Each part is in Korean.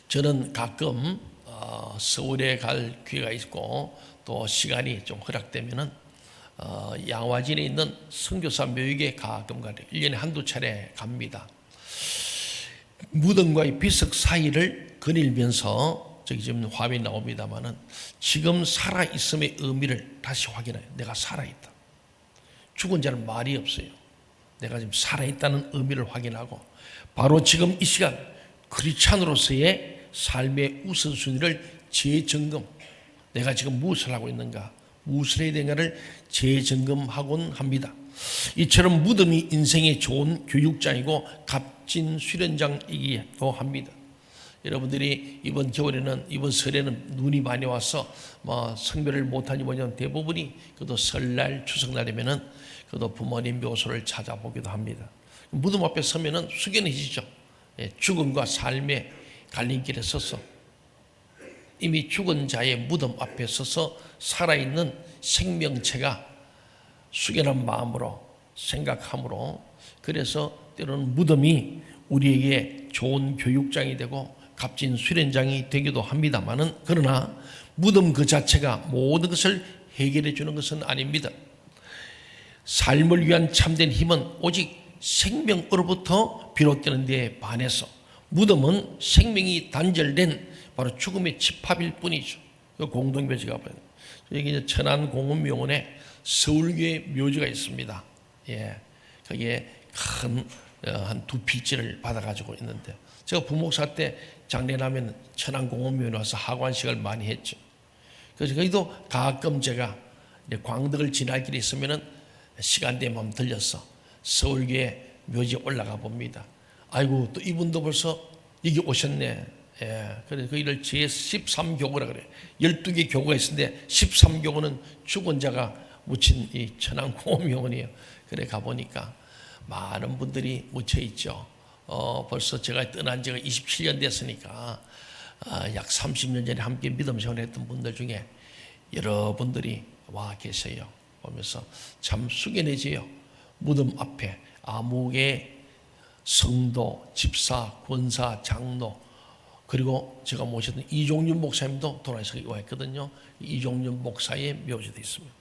저는 가끔 서울에 갈 기회가 있고 또 시간이 좀 허락되면은 양화진에 있는 선교사 묘역에 가끔 가요. 1년에 한두 차례 갑니다. 무덤과의 비석 사이를 거닐면서 저기 지금 화면이 나옵니다만은 지금 살아있음의 의미를 다시 확인해요. 내가 살아있다. 죽은 자는 말이 없어요. 내가 지금 살아있다는 의미를 확인하고 바로 지금 이 시간 크리스찬으로서의 삶의 우선순위를 재점검, 내가 지금 무엇을 하고 있는가, 무엇을 해야 되는가를 재점검하곤 합니다. 이처럼 무덤이 인생의 좋은 교육장이고 값진 수련장이기도 합니다. 여러분들이 이번 겨울에는, 이번 설에는 눈이 많이 와서 성별을 못하니 뭐냐면 대부분이 그래도 설날 추석날 되면은 그래도 부모님 묘소를 찾아보기도 합니다. 무덤 앞에 서면은 숙연해지죠. 죽음과 삶의 갈림길에 서서 이미 죽은 자의 무덤 앞에 서서 살아있는 생명체가 숙연한 마음으로 생각함으로, 그래서 때로는 무덤이 우리에게 좋은 교육장이 되고 값진 수련장이 되기도 합니다만은, 그러나 무덤 그 자체가 모든 것을 해결해 주는 것은 아닙니다. 삶을 위한 참된 힘은 오직 생명으로부터 비롯되는 데에 반해서 무덤은 생명이 단절된 바로 죽음의 집합일 뿐이죠. 그 공동묘지가 봐요. 여기 이제 천안공원묘원에 서울교회 묘지가 있습니다. 거기에 큰 한 두 필지를 받아가지고 있는데, 제가 부목사 때 장례나면 천안공원묘원에 와서 하관식을 많이 했죠. 그래서 거기도 가끔 제가 광덕을 지날 길이 있으면은 시간 되면 한번 들려서 서울교회 묘지에 올라가 봅니다. 아이고, 또 이분도 벌써 여기 오셨네. 그래서 거기를 제13교구라 그래요. 12개 교구가 있는데 13교구는 죽은 자가 묻힌 이 천안공원묘원이에요. 그래 가보니까 많은 분들이 묻혀 있죠. 벌써 제가 떠난 지가 27년 됐으니까 약 30년 전에 함께 믿음 생활했던 분들 중에 여러분들이 와 계세요. 보면서 참 숙연해져요. 무덤 앞에 아무개 성도, 집사, 권사, 장로, 그리고 제가 모셨던 이종윤 목사님도 돌아가서 와 있거든요. 이종윤 목사의 묘지도 있습니다.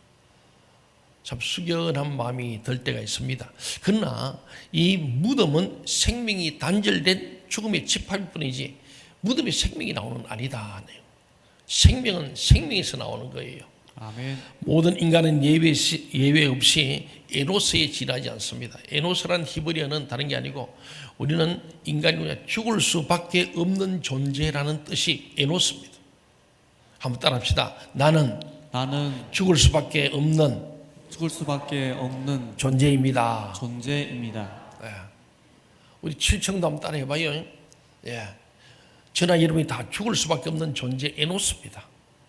참 숙연한 마음이 들 때가 있습니다. 그러나 이 무덤은 생명이 단절된 죽음의 집합일 뿐이지 무덤에 생명이 나오는 건 아니다. 생명은 생명에서 나오는 거예요. 아멘. 모든 인간은 예외 없이 에노스에 지나지 않습니다. 에노스란 히브리어는 다른 게 아니고 우리는 인간이 죽을 수밖에 없는 존재라는 뜻이 에노스입니다. 한번 따라합시다. 나는 죽을 수밖에 없는 존재입니다. 우리 칠청도 한번 따라해봐요. 저나 여러분이 다 죽을 수밖에 없는 존재 에노스입니다.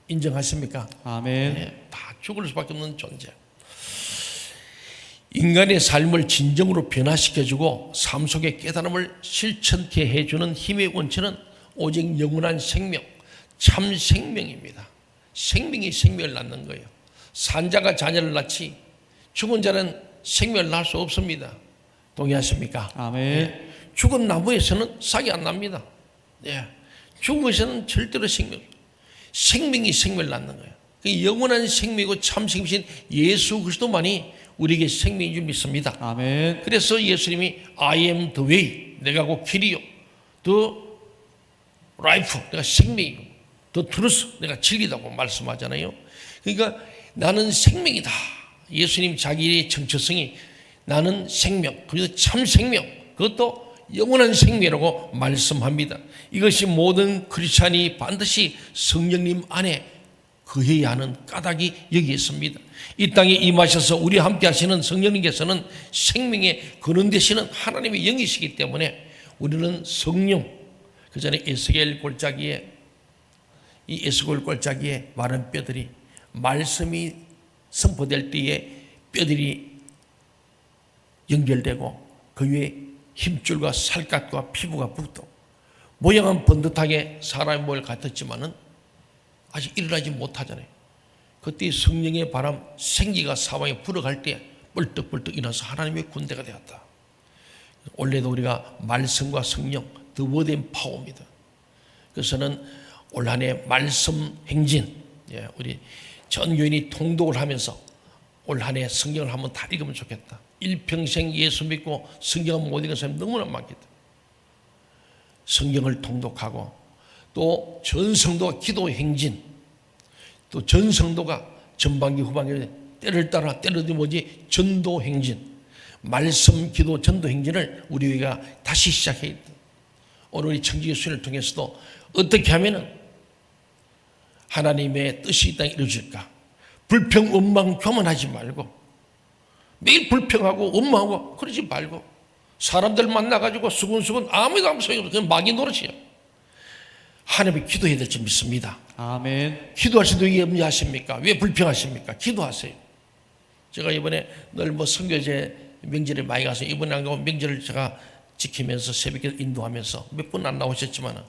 인정하십니까? 아멘. 다 죽을 수밖에 없는 존재. 인간의 삶을 진정으로 변화시켜주고 삶 속의 깨달음을 실천케 해주는 힘의 원천은 오직 영원한 생명, 참 생명입니다. 생명이 생명을 낳는 거예요. 산자가 자녀를 낳지 죽은 자는 생명을 낳을 수 없습니다. 동의하십니까? 아멘. 죽은 나무에서는 싹이 안 납니다. 죽은 것에는 절대로 생명이 생명을 낳는 거예요. 영원한 생명이고 참 생명이신 예수 그리스도만이 우리에게 생명인 줄 믿습니다. 아멘. 그래서 예수님이 I am the way, 내가 곧 길이요, the life, 내가 생명이요, the truth, 내가 진리다고 말씀하잖아요. 그러니까 나는 생명이다. 예수님 자기의 정체성이 나는 생명, 그리고 참 생명, 그것도 영원한 생명이라고 말씀합니다. 이것이 모든 크리스찬이 반드시 성령님 안에 거해야 하는 까닭이 여기 있습니다. 이 땅에 임하셔서 우리와 함께 하시는 성령님께서는 생명의 근원 되시는 하나님의 영이시기 때문에 우리는 성령, 그 전에 에스겔 골짜기에, 이 에스겔 골짜기에 마른 뼈들이 말씀이 선포될 때에 뼈들이 연결되고 그 위에 힘줄과 살갗과 피부가 붙고 모양은 번듯하게 사람의 모양을 같았지만은 아직 일어나지 못하잖아요. 그때 성령의 바람, 생기가 사방에 불어갈 때 뻘떡뻘떡 일어나서 하나님의 군대가 되었다. 원래도 우리가 말씀과 성령, The Word and Power입니다. 그래서는 올 한 해 말씀 행진, 우리 전 교인이 통독을 하면서 올 한 해 성경을 한번 다 읽으면 좋겠다. 일평생 예수 믿고 성경을 못 읽은 사람이 너무나 많겠다. 성경을 통독하고 또 전성도가 기도 행진, 또 전성도가 전반기 후반기 때를 따라 때려도 뭐지 전도 행진, 말씀 기도 전도 행진을 우리가 다시 시작해야 돼. 오늘 이 청지기 수련을 통해서도 어떻게 하면은 하나님의 뜻이 이 땅에 이루어질까? 불평, 원망, 교만하지 말고 매일 불평하고 원망하고 그러지 말고 사람들 만나가지고 수근수근 아무도 소용이 없어. 그냥 마귀 노릇이야. 하나님이 기도해야 될 줄 믿습니다. 아멘. 기도할 수도 왜 염려하십니까? 왜 불평하십니까? 기도하세요. 제가 이번에 늘 뭐 선교제 명절에 많이 가서 이번에 안 가고 명절을 제가 지키면서 새벽에 인도하면서 몇 분 안 나오셨지만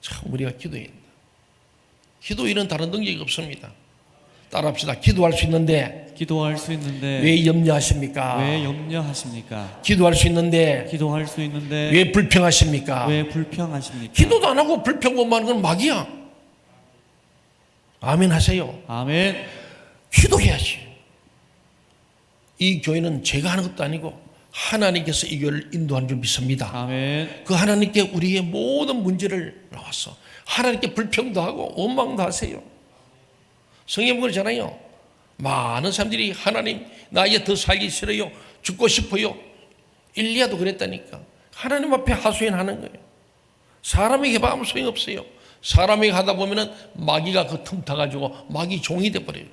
참 우리가 기도해야 된다. 기도 이런 다른 능력이 없습니다. 따라합시다. 기도할 수 있는데 왜 염려하십니까? 왜 염려하십니까? 기도할 수 있는데 왜 불평하십니까? 왜 불평하십니까? 기도도 안 하고 불평 원망하는 건 마귀야. 아멘 하세요. 아멘. 기도해야지. 이 교회는 제가 하는 것도 아니고 하나님께서 이 교회를 인도하는 줄 믿습니다. 아멘. 그 하나님께 우리의 모든 문제를 나와서 하나님께 불평도 하고 원망도 하세요. 성경 그러잖아요. 많은 사람들이 하나님 나 이제 더 살기 싫어요. 죽고 싶어요. 일리야도 그랬다니까. 하나님 앞에 하소연하는 거예요. 사람에게 해봐 아무 소용없어요. 사람에게 하다 보면은 마귀가 그 틈 타가지고 마귀 종이 돼버려요.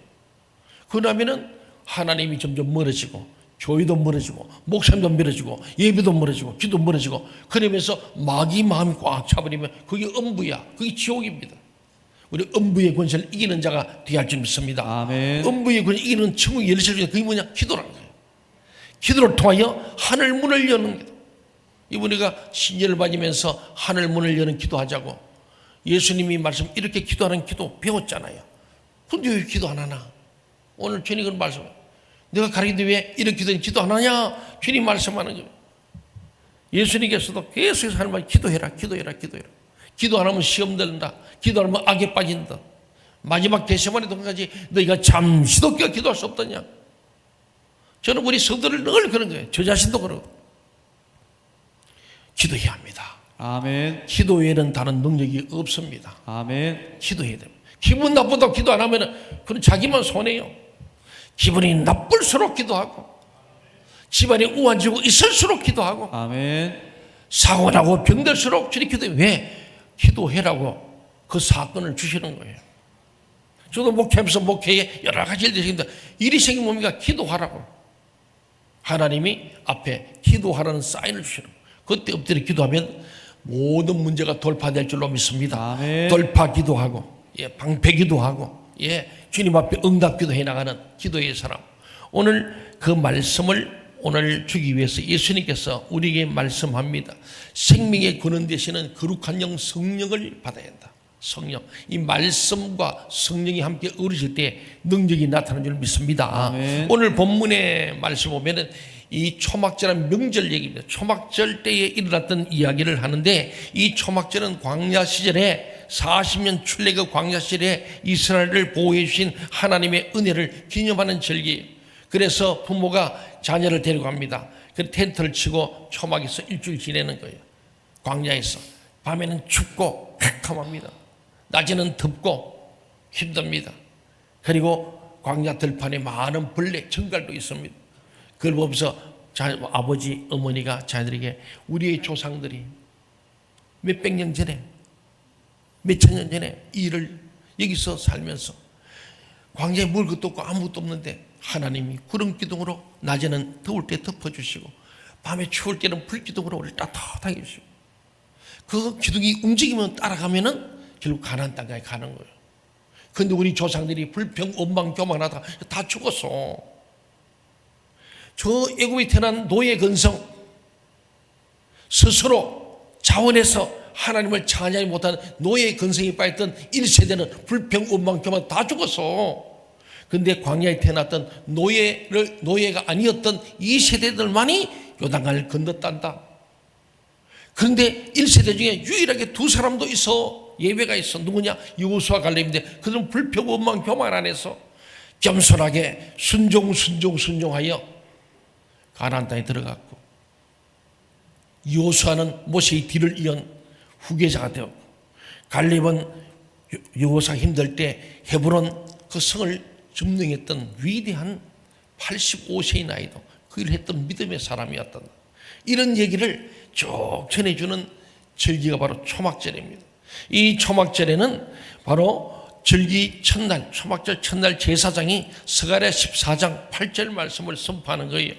그러면은 하나님이 점점 멀어지고 교회도 멀어지고 목사님도 멀어지고 예배도 멀어지고 기도 멀어지고 그러면서 마귀 마음이 꽉 차버리면 그게 음부야. 그게 지옥입니다. 우리 음부의 권세를 이기는 자가 되어야 할 줄 믿습니다. 아멘. 음부의 권세를 이기는 천국의 열쇠를 주는 그게 뭐냐? 기도라는 거예요. 기도를 통하여 하늘 문을 여는 기도. 이분이가 신전을 받으면서 하늘 문을 여는 기도하자고 예수님이 말씀 이렇게 기도하는 기도 배웠잖아요. 근데 왜 기도 안 하나? 오늘 주님이 그런 말씀, 내가 가르치는데 왜 이렇게 기도 안 하냐? 주님 말씀하는 거예요. 예수님께서도 계속 하는 말, 기도해라. 기도 안 하면 시험 들는다. 기도 안 하면 악에 빠진다. 마지막 겟세마네 동까지 너희가 잠시도 기도할 수 없더냐? 저는 우리 성도를 늘 그런 거예요. 저 자신도 그러고. 기도해야 합니다. 아멘. 기도 외에는 다른 능력이 없습니다. 아멘. 기도해야 됩니다. 기분 나쁘다고 기도 안 하면 그건 자기만 손해요. 기분이 나쁠수록 기도하고 집안이 우환지고 있을수록 기도하고 아멘. 사고 나고 병들수록 주님 기도해. 왜? 기도해라고 그 사건을 주시는 거예요. 저도 목회하면서 목회에 여러 가지 일들이 생긴다. 일이 생기면 뭡니까? 기도하라고. 하나님이 앞에 기도하라는 사인을 주시는 거예요. 그때 엎드려 기도하면 모든 문제가 돌파될 줄로 믿습니다. 아멘. 돌파 기도하고 방패 기도하고 주님 앞에 응답 기도해 나가는 기도의 사람. 오늘 그 말씀을 오늘 주기 위해서 예수님께서 우리에게 말씀합니다. 생명의 근원 되시는 거룩한 영 성령을 받아야 한다. 성령. 이 말씀과 성령이 함께 어우러질 때 능력이 나타나는 줄 믿습니다. 아멘. 오늘 본문의 말씀 보면은 이 초막절은 명절 얘기입니다. 초막절 때에 일어났던 이야기를 하는데 이 초막절은 광야 시절에 40년 출애굽 광야 시절에 이스라엘을 보호해 주신 하나님의 은혜를 기념하는 절기예요. 그래서 부모가 자녀를 데리고 갑니다. 그 텐트를 치고 초막에서 일주일 지내는 거예요. 광야에서. 밤에는 춥고 캄캄합니다. 낮에는 덥고 힘듭니다. 그리고 광야 들판에 많은 벌레, 정갈도 있습니다. 그걸 보면서 아버지, 어머니가 자녀들에게 우리의 조상들이 몇백 년 전에, 몇천 년 전에 이 일을 여기서 살면서 광야에 물 것도 없고 아무것도 없는데 하나님이 구름 기둥으로 낮에는 더울 때 덮어주시고 밤에 추울 때는 불 기둥으로 우리를 따뜻하게 해주시고 그 기둥이 움직이면 따라가면은 결국 가나안 땅에 가는 거예요. 그런데 우리 조상들이 불평, 원망, 교만하다가 다 죽었어. 저 애굽에 태어난 노예 근성 스스로 자원해서 하나님을 찬양하지 못하는 노예 근성이 빠졌던 1세대는 불평, 원망, 교만 다 죽었어. 그런데 광야에 태어났던 노예가 아니었던 2세대들만이 요단강을 건넜단다. 그런데 1세대 중에 유일하게 두 사람도 있어. 예외가 있어. 누구냐? 여호수아 갈렙인데 그들은 불평 원망 교만 안 해서 겸손하게 순종하여 가나안 땅에 들어갔고, 여호수아는 모세의 뒤를 이은 후계자가 되었고, 갈렙은 여호수아 힘들 때 헤브론 그 성을 점령했던 위대한 85세의 나이도 그 일을 했던 믿음의 사람이었다. 이런 얘기를 쭉 전해주는 절기가 바로 초막절입니다. 이 초막절에는 바로 절기 첫날, 초막절 첫날 제사장이 스가랴 14장 8절 말씀을 선포하는 거예요.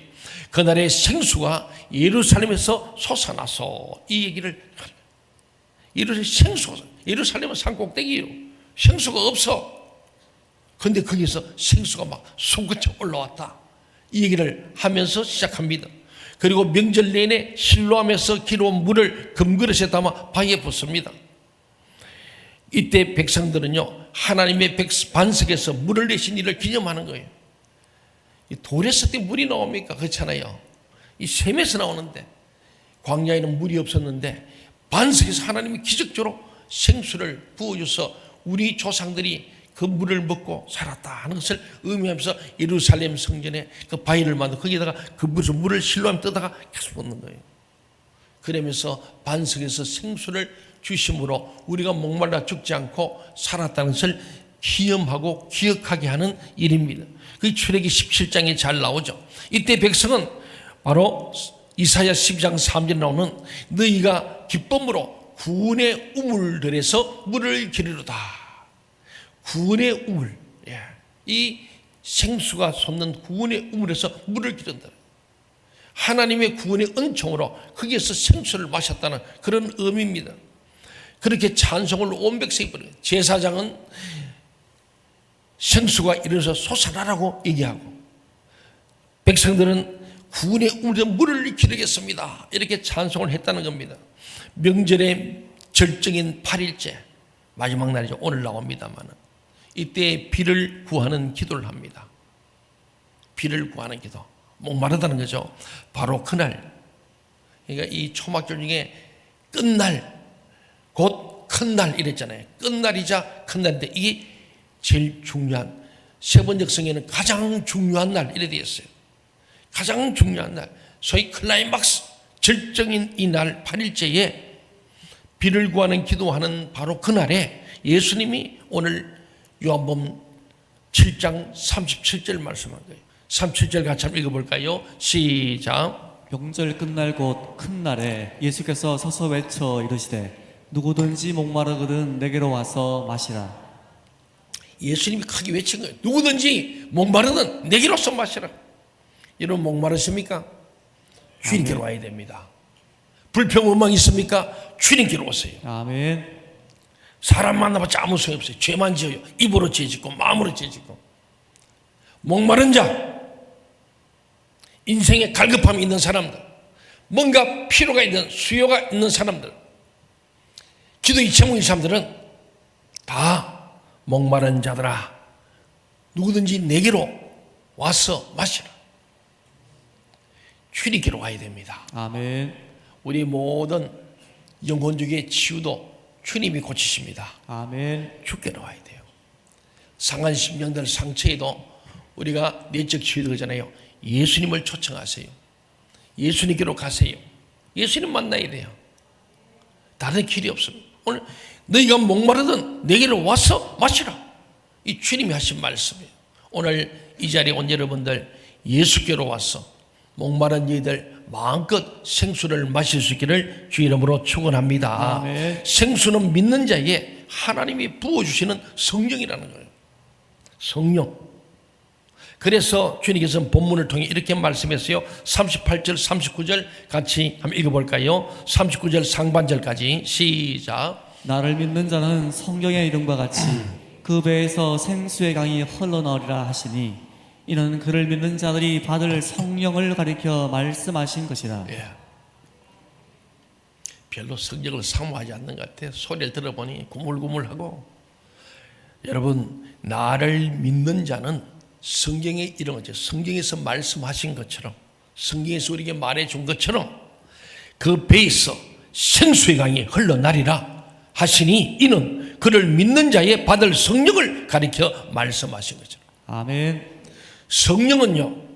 그날의 생수가 예루살렘에서 솟아나서, 이 얘기를, 생수가, 예루살렘은 산꼭대기예요. 생수가 없어. 근데 거기서 생수가 막 솟구쳐 올라왔다. 이 얘기를 하면서 시작합니다. 그리고 명절 내내 실로암에서 기르온 물을 금그릇에 담아 바위에 붓습니다. 이때 백성들은요, 하나님의 반석에서 물을 내신 일을 기념하는 거예요. 이 돌에서 때 물이 나옵니까? 그렇잖아요. 이 샘에서 나오는데, 광야에는 물이 없었는데 반석에서 하나님이 기적적으로 생수를 부어줘서 우리 조상들이 그 물을 먹고 살았다 하는 것을 의미하면서 예루살렘 성전에 그 바위를 만들고 거기다가 그 물을 실로암 떠다가 계속 붓는 거예요. 그러면서 반석에서 생수를 주심으로 우리가 목말라 죽지 않고 살았다는 것을 기념하고 기억하게 하는 일입니다. 그 출애기 17장에 잘 나오죠. 이때 백성은 바로 이사야 12장 3절에 나오는 너희가 기쁨으로 구원의 우물들에서 물을 기르리로다. 구원의 우물, 이 생수가 솟는 구원의 우물에서 물을 기른다. 하나님의 구원의 은총으로 거기에서 생수를 마셨다는 그런 의미입니다. 그렇게 찬송을 온 백성이 부르고, 제사장은 생수가 일어서 솟아나라고 얘기하고, 백성들은 구원의 우물에서 물을 기르겠습니다 이렇게 찬송을 했다는 겁니다. 명절의 절정인 8일째 마지막 날이죠. 오늘 나옵니다만 이때 비를 구하는 기도를 합니다. 비를 구하는 기도, 목마르다는 거죠. 바로 그날, 그러니까 이 초막절 중에 끝날, 곧 큰 날 이랬잖아요. 끝날이자 큰 날인데 이게 제일 중요한, 세번역 성에는 가장 중요한 날 이래 되어 있어요. 가장 중요한 날, 소위 클라이막스, 절정인 이 날 8일째에 비를 구하는 기도하는 바로 그날에 예수님이 오늘 요한복음 7장 37절 말씀한 거예요. 37절 같이 한번 읽어볼까요? 시작. 명절 끝날 곧 큰 날에 예수께서 서서 외쳐 이르시되 누구든지 목마르거든 내게로 와서 마시라. 예수님이 크게 외친 거예요. 누구든지 목마르든 내게로 와서 마시라. 여러분 목마르십니까? 주님께로 와야 됩니다. 불평 원망 있습니까? 주님께로 오세요. 아멘. 사람 만나봤자 아무 소용 없어요. 죄만 지어요. 입으로 죄 짓고 마음으로 죄 짓고. 목마른 자, 인생에 갈급함이 있는 사람들, 뭔가 필요가 있는, 수요가 있는 사람들, 기도의 제목인 사람들은 다 목마른 자들아 누구든지 내게로 와서 마시라. 주님께로 와야 됩니다. 아멘. 우리 모든 영혼적의 치유도 주님이 고치십니다. 아멘. 주께로 와야 돼요. 상한 심령들 상처에도 우리가 내적 치유도 그러잖아요. 예수님을 초청하세요. 예수님께로 가세요. 예수님 만나야 돼요. 다른 길이 없습니다. 오늘 너희가 목마르든 내게로 와서 마시라. 이 주님이 하신 말씀이에요. 오늘 이 자리에 온 여러분들 예수께로 와서 목마른 너희들 마음껏 생수를 마실 수 있기를 주 이름으로 축원합니다. 아멘. 생수는 믿는 자에게 하나님이 부어주시는 성령이라는 거예요. 성령. 그래서 주님께서는 본문을 통해 이렇게 말씀했어요. 38절 39절 같이 한번 읽어볼까요? 39절 상반절까지 시작. 나를 믿는 자는 성경의 이름과 같이 그 배에서 생수의 강이 흘러나오리라 하시니 이는 그를 믿는 자들이 받을 성령을 가리켜 말씀하신 것이라. 별로 성경을 사모하지 않는 것 같아요. 소리를 들어보니 구물구물하고. 여러분, 나를 믿는 자는 성경에 이런 거죠. 성경에서 말씀하신 것처럼, 성경에서 우리에게 말해준 것처럼 그 배에서 생수의 강이 흘러나리라 하시니 이는 그를 믿는 자의 받을 성령을 가리켜 말씀하신 거죠. 아멘. 성령은요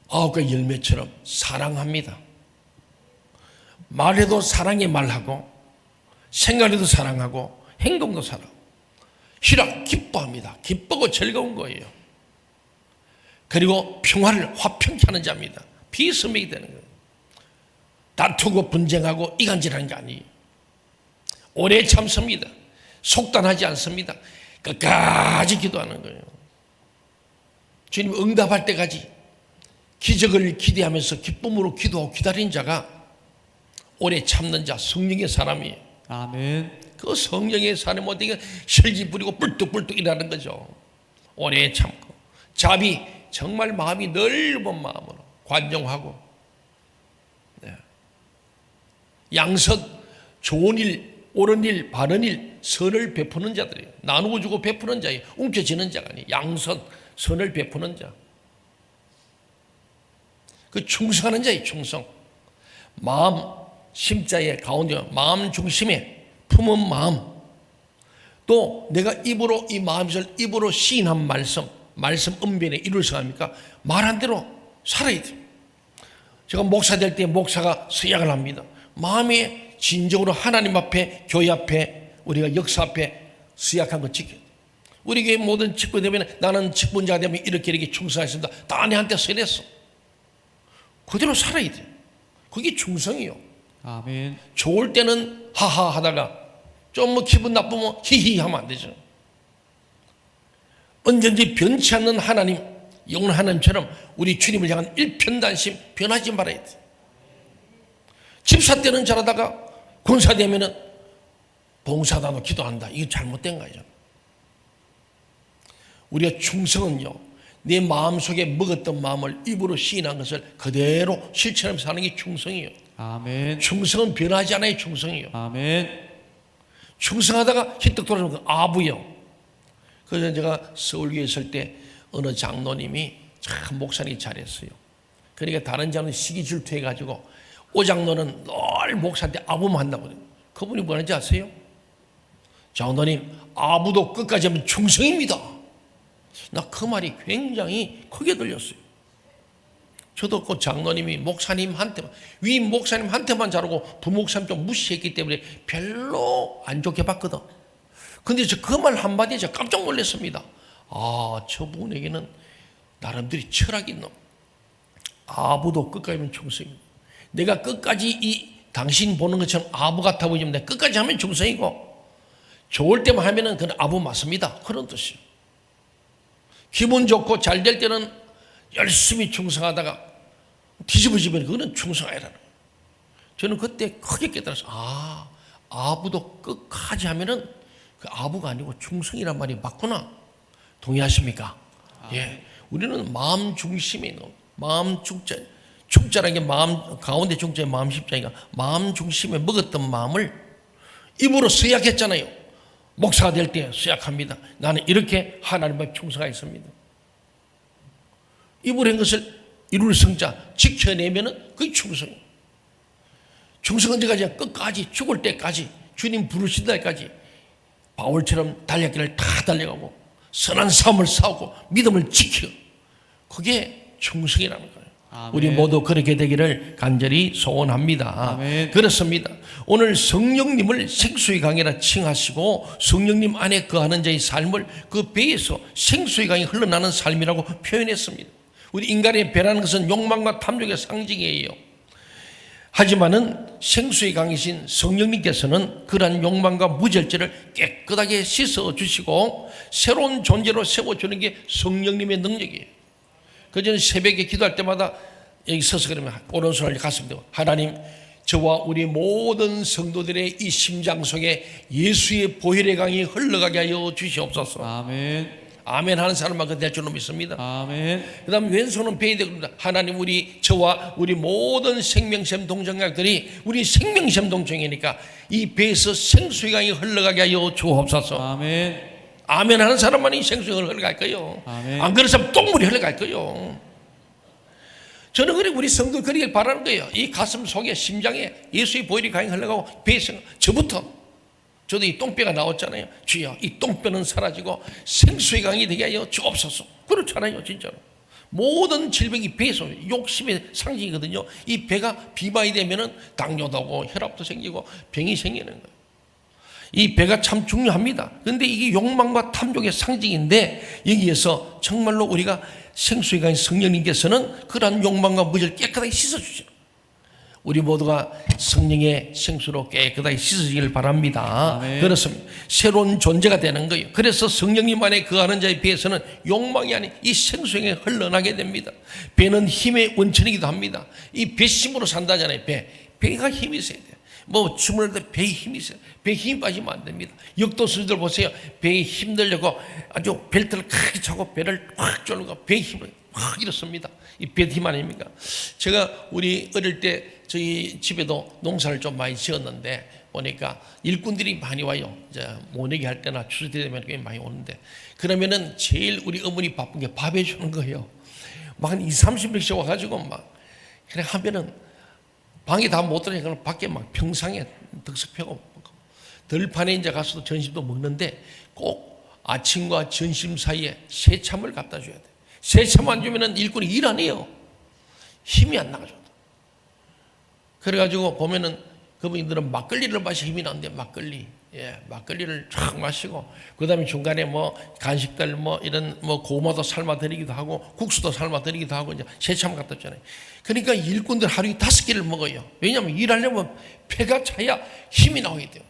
9가지 열매처럼 사랑합니다. 말해도 사랑의 말하고 생각해도 사랑하고 행동도 사랑. 희락 기뻐합니다. 기쁘고 즐거운 거예요. 그리고 평화를 화평케 하는 자입니다. 비스믹이 되는 거예요. 다투고 분쟁하고 이간질하는 게 아니에요. 오래 참습니다. 속단하지 않습니다. 끝까지 기도하는 거예요. 주님 응답할 때까지 기적을 기대하면서 기쁨으로 기도하고 기다린 자가 오래 참는 자, 성령의 사람이에요. 아멘. 그 성령의 사람이 어떻게 실지 부리고 뿔뚝뿔뚝 일하는 거죠. 오래 참고 자비, 정말 마음이 넓은 마음으로 관용하고, 네. 양선, 좋은 일, 옳은 일, 바른 일, 선을 베푸는 자들이에요. 나누고 주고 베푸는 자예요. 움켜쥐는 자가 아니에요. 양선, 선을 베푸는 자. 그 충성하는 자예요. 충성. 마음, 심자의 가운데 마음 중심에 품은 마음, 또 내가 입으로 이 마음을 입으로 시인한 말씀 언변에 이룰 수 합니까? 말한 대로 살아야 돼요. 제가 목사 될 때 목사가 서약을 합니다. 마음에 진정으로 하나님 앞에, 교회 앞에, 우리가 역사 앞에 서약한 거 지켜야 돼요. 우리 교회 모든 직분 되면 나는 직분자가 되면 이렇게 충성하겠습니다. 다 내한테 서랬어. 그대로 살아야 돼요. 그게 충성이요. 아멘. 좋을 때는 하하 하다가 좀 뭐 기분 나쁘면 히히 하면 안 되죠. 언제든지 변치 않는 하나님, 영원한 하나님처럼 우리 주님을 향한 일편단심 변하지 말아야 돼. 집사 때는 잘하다가 군사 되면은 봉사단으로 기도한다. 이게 잘못된 거죠. 우리가 충성은요, 내 마음속에 먹었던 마음을 입으로 시인한 것을 그대로 실천하면서 사는 게 충성이에요. 아멘. 충성은 변하지 않아요. 충성이요. 아멘. 충성하다가 휘떡 돌아오는 거 아부요. 그래서 제가 서울교회 있을 때 어느 장로님이 참 목사님이 잘했어요. 그러니까 다른 장로는 시기 질투해가지고 오 장로는 늘 목사한테 아부만 한다고 그래요. 그분이 뭐라는지 아세요? 장로님, 아부도 끝까지 하면 충성입니다. 나 그 말이 굉장히 크게 들렸어요. 저도 그 장로님이 목사님한테만, 위 목사님한테만 잘하고 부목사님 좀 무시했기 때문에 별로 안 좋게 봤거든. 근데 저 그 말 한마디에 제가 깜짝 놀랐습니다. 아, 저분에게는 나름대로 철학이 있노. 아부도 끝까지 하면 충성이고, 내가 끝까지 이 당신 보는 것처럼 아부 같아 보이지만 내가 끝까지 하면 충성이고, 좋을 때만 하면은 그건 아부 맞습니다. 그런 뜻이에요. 기분 좋고 잘 될 때는 열심히 충성하다가 뒤집어지면 그거는 충성 아니라는 거예요. 저는 그때 크게 깨달았어요. 아, 아부도 끝까지 하면은 그 아부가 아니고 충성이란 말이 맞구나. 동의하십니까? 예. 우리는 마음 중심에 있는, 마음 축자라는 게 마음 가운데 축자의 마음 십자니까 마음 중심에 먹었던 마음을 입으로 서약했잖아요. 목사가 될 때 서약합니다. 나는 이렇게 하나님 앞에 충성하겠습니다. 입으로 한 것을 이룰 성자 지켜내면은 그게 충성이에요. 충성은 언제까지야? 끝까지 죽을 때까지, 주님 부르신 날까지 바울처럼 달려길을 다 달려가고 선한 싸움을 싸우고 믿음을 지켜. 그게 충성이라는 거예요. 아멘. 우리 모두 그렇게 되기를 간절히 소원합니다. 아멘. 그렇습니다. 오늘 성령님을 생수의 강이라 칭하시고 성령님 안에 거하는 자의 삶을 그 배에서 생수의 강이 흘러나는 삶이라고 표현했습니다. 우리 인간의 배라는 것은 욕망과 탐욕의 상징이에요. 하지만은 생수의 강이신 성령님께서는 그러한 욕망과 무절제를 깨끗하게 씻어주시고 새로운 존재로 세워주는 게 성령님의 능력이에요. 그전에 새벽에 기도할 때마다 여기 서서 그러면 오른손을 가슴 대고, 하나님, 저와 우리 모든 성도들의 이 심장 속에 예수의 보혈의 강이 흘러가게 하여 주시옵소서. 아멘. 아멘 하는 사람만 그 될 줄로 믿습니다. 아멘. 그 다음 왼손은 배에 대고 그럽니다. 하나님, 저와 우리 모든 생명샘 동정약들이 우리 생명샘 동정이니까 이 배에서 생수의 강이 흘러가게 하여 주옵소서. 아멘. 아멘 하는 사람만이 생수가 흘러갈 거예요. 아멘. 안 그런 사람 똥물이 흘러갈 거예요. 저는 그래 우리 성도 그러길 바라는 거예요. 이 가슴 속에 심장에 예수의 보혈이 강이 흘러가고 배에 저부터 저도 이 똥배가 나왔잖아요. 주여 이 똥배는 사라지고 생수의 강이 되게 하여 주옵소서. 그렇잖아요. 진짜로 모든 질병이 배에서 욕심의 상징이거든요. 이 배가 비만이 되면은 당뇨도 오고 혈압도 생기고 병이 생기는 거예요. 이 배가 참 중요합니다. 그런데 이게 욕망과 탐욕의 상징인데 여기에서 정말로 우리가 생수의 강인 성령님께서는 그러한 욕망과 무지를 깨끗하게 씻어주시는 우리 모두가 성령의 생수로 깨끗하게 씻어지기를 바랍니다. 아멘. 그렇습니다. 새로운 존재가 되는 거예요. 그래서 성령님 안에 거하는 자의 배에서는 욕망이 아닌 이 생수에 흘러나게 됩니다. 배는 힘의 원천이기도 합니다. 이 배심으로 산다잖아요. 배가 힘이 있어야 돼요. 뭐 춤을 할 때 배에 힘이 있어요. 배에 힘이 빠지면 안 됩니다. 역도수들 보세요. 배에 힘들려고 아주 벨트를 크게 차고 배를 확 졸고 배에 힘을 확 잃었습니다. 이 배 힘 아닙니까? 제가 우리 어릴 때 저희 집에도 농사를 좀 많이 지었는데 보니까 일꾼들이 많이 와요. 이제 모내기 할 때나 추수 때 되면 꽤 많이 오는데 그러면은 제일 우리 어머니 바쁜 게 밥 해주는 거예요. 막 한 20-30명씩 와가지고 막 그래 하면은 방에 다 못 들어가니까 밖에 막 평상에 득석 펴고 들판에 이제 가서도 점심도 먹는데 꼭 아침과 점심 사이에 새참을 갖다 줘야 돼. 새참 안 주면은 일꾼이 일 안 해요. 힘이 안 나가죠. 그래가지고 보면은 그분들은 막걸리를 마시 힘이 나는데 막걸리, 막걸리를 쫙 마시고 그다음에 중간에 뭐 간식들 뭐 이런 뭐 고마도 삶아 드리기도 하고 국수도 삶아 드리기도 하고 이제 새참 갖다 줬잖아요. 그러니까 일꾼들 하루에 5끼를 먹어요. 왜냐하면 일하려면 배가 차야 힘이 나오게 돼요.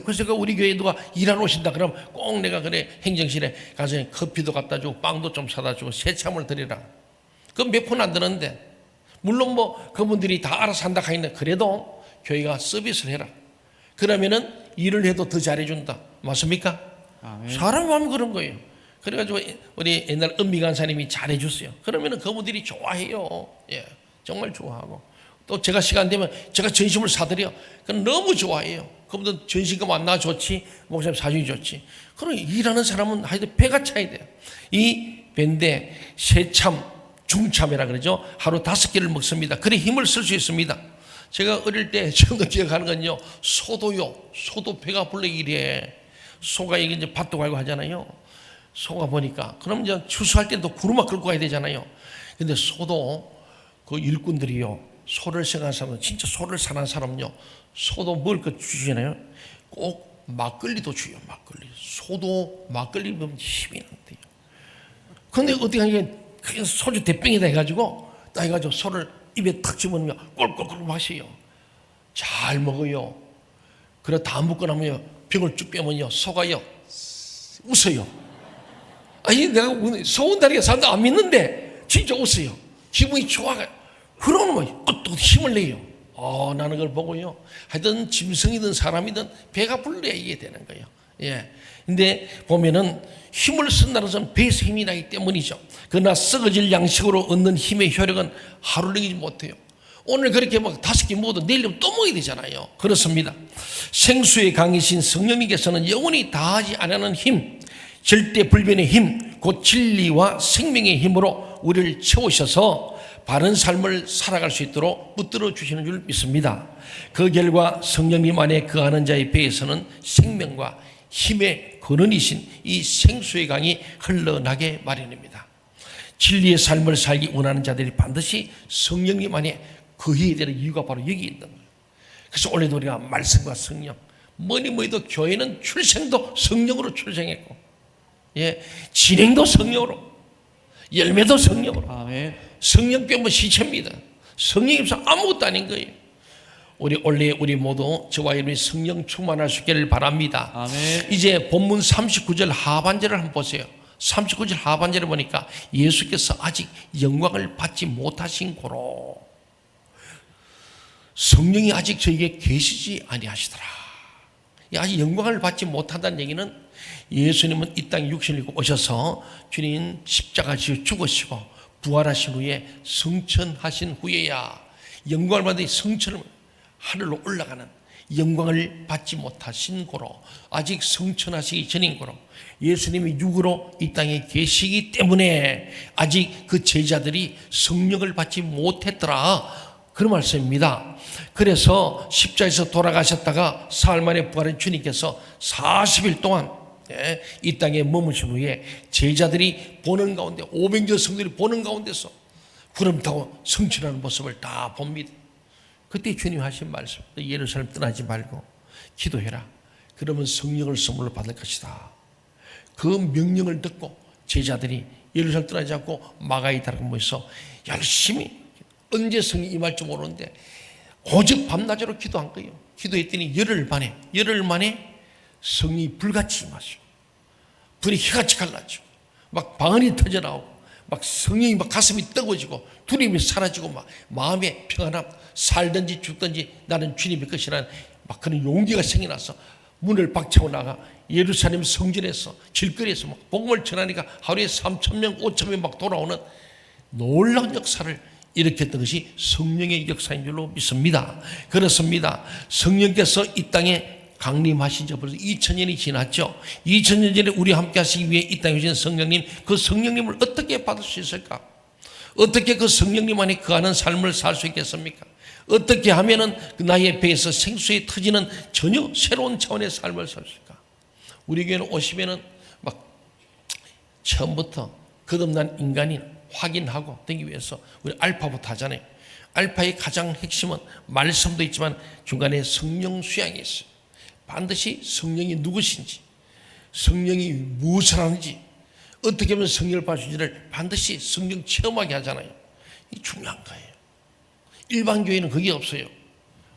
그래서 우리 교회에 누가 일하러 오신다 그러면 꼭 내가 그래 행정실에 가서 커피도 갖다 주고 빵도 좀 사다 주고 새참을 드리라. 그건 몇 푼 안 드는데 물론 뭐 그분들이 다 알아서 한다 하는데 그래도 교회가 서비스를 해라. 그러면은 일을 해도 더 잘해준다. 맞습니까? 아멘. 사람이 하면 그런 거예요. 그래가지고 우리 옛날 은미 간사님이 잘해줬어요. 그러면은 그분들이 좋아해요. 정말 좋아하고 또 제가 시간 되면 제가 전심을 사드려. 그럼 너무 좋아해요. 그분들 전신금 안 나 좋지, 목사님 사주기 좋지. 그럼 일하는 사람은 하여튼 배가 차야 돼요. 이 배인데 새참, 중참이라 그러죠. 하루 5끼를 먹습니다. 그래 힘을 쓸 수 있습니다. 제가 어릴 때 처음 기억하는 건요, 소도요. 소도 배가 불러 이래. 소가 이게 이제 밭도 갈고 하잖아요. 소가 보니까 그럼 이제 추수할 때도 구루마 끌고 가야 되잖아요. 근데 소도 그 일꾼들이요, 소를 생각하는 사람은 진짜 소를 사는 사람은요, 소도 먹을 거 주잖아요. 꼭 막걸리도 주요. 막걸리. 소도 막걸리 먹으면 힘이 난대요. 근데 어떻게 하냐, 소주 대병에다 해가지고 딱 해가지고 소를 입에 탁 집어넣으면 꼴꼴꼴 마셔요. 잘 먹어요. 그래 다 먹고 나면요, 병을 쭉 빼면요, 소가요 웃어요. 아니 내가 소은 다리가 산다 안 믿는데 진짜 웃어요. 기분이 좋아가요. 그러면 또 힘을 내요. 나는 그걸 보고요, 하여튼 짐승이든 사람이든 배가 불러야 이게 되는 거예요. 근데 보면은 힘을 쓴다는 것은 배에서 힘이 나기 때문이죠. 그러나 썩어질 양식으로 얻는 힘의 효력은 하루 이기지 못해요. 오늘 그렇게 막 5개 먹어도 내일 또 먹어야 되잖아요. 그렇습니다. 생수의 강이신 성령님께서는 영원히 다하지 않는 힘, 절대 불변의 힘, 곧 진리와 생명의 힘으로 우리를 채우셔서 바른 삶을 살아갈 수 있도록 붙들어 주시는 줄 믿습니다. 그 결과 성령님 안에 거하는 자의 배에서는 생명과 힘의 근원이신 이 생수의 강이 흘러나게 마련입니다. 진리의 삶을 살기 원하는 자들이 반드시 성령님 안에 거해야 되는 이유가 바로 여기 있는 거예요. 그래서 원래도 우리가 말씀과 성령, 뭐니 뭐니도 교회는 출생도 성령으로 출생했고, 진행도 성령으로, 열매도 성령으로. 아멘. 성령 빼면 시체입니다. 성령이 없어 아무것도 아닌 거예요. 우리 모두 저와 여러분이 성령 충만할 수 있기를 바랍니다. 아멘. 이제 본문 39절 하반절을 한번 보세요. 39절 하반절을 보니까 예수께서 아직 영광을 받지 못하신 고로 성령이 아직 저에게 계시지 아니하시더라. 아직 영광을 받지 못한다는 얘기는 예수님은 이 땅에 육신을 입고 오셔서 주님 십자가 지어 죽으시고 부활하신 후에 성천하신 후에야 영광을 받는 성천을 하늘로 올라가는 영광을 받지 못하신 고로 아직 성천하시기 전인 고로 예수님이 육으로 이 땅에 계시기 때문에 아직 그 제자들이 성령을 받지 못했더라, 그런 말씀입니다. 그래서 십자에서 돌아가셨다가 사흘 만에 부활한 주님께서 40일 동안 이 땅에 머무신 후에 제자들이 보는 가운데 500여 성들이 보는 가운데서 구름 타고 성취하는 모습을 다 봅니다. 그때 주님 하신 말씀, 예루살렘 떠나지 말고 기도해라. 그러면 성령을 선물로 받을 것이다. 그 명령을 듣고 제자들이 예루살렘 떠나지 않고 마가이다라고 모여서 열심히, 언제 성령이 임할지 모르는데 오직 밤낮으로 기도한 거예요. 기도했더니 열흘 만에 성령이 불같이 임하시고 불이 휘같이 갈라지고 막 방언이 터져나오고 막 성령이 막 가슴이 뜨거워지고 두려움이 사라지고 막 마음의 평안함, 살든지 죽든지 나는 주님의 것이라는 막 그런 용기가 생겨나서 문을 박차고 나가 예루살렘 성전에서 길거리에서 막 복음을 전하니까 하루에 3,000명, 5,000명 막 돌아오는 놀라운 역사를 일으켰던 것이 성령의 역사인 줄로 믿습니다. 그렇습니다. 성령께서 이 땅에 강림하신 지 벌써 2000년이 지났죠. 2000년 전에 우리 함께 하시기 위해 이 땅에 오신 성령님, 그 성령님을 어떻게 받을 수 있을까? 어떻게 그 성령님 안에 거하는 삶을 살 수 있겠습니까? 어떻게 하면은 나의 배에서 생수에 터지는 전혀 새로운 차원의 삶을 살 수 있을까? 우리 교회는 오시면은 막 처음부터 거듭난 인간인 확인하고 되기 위해서 우리 알파부터 하잖아요. 알파의 가장 핵심은 말씀도 있지만 중간에 성령 수양이 있어요. 반드시 성령이 누구신지, 성령이 무엇을 하는지, 어떻게 하면 성령을 받으신지를 반드시 성령 체험하게 하잖아요. 이게 중요한 거예요. 일반 교회는 그게 없어요.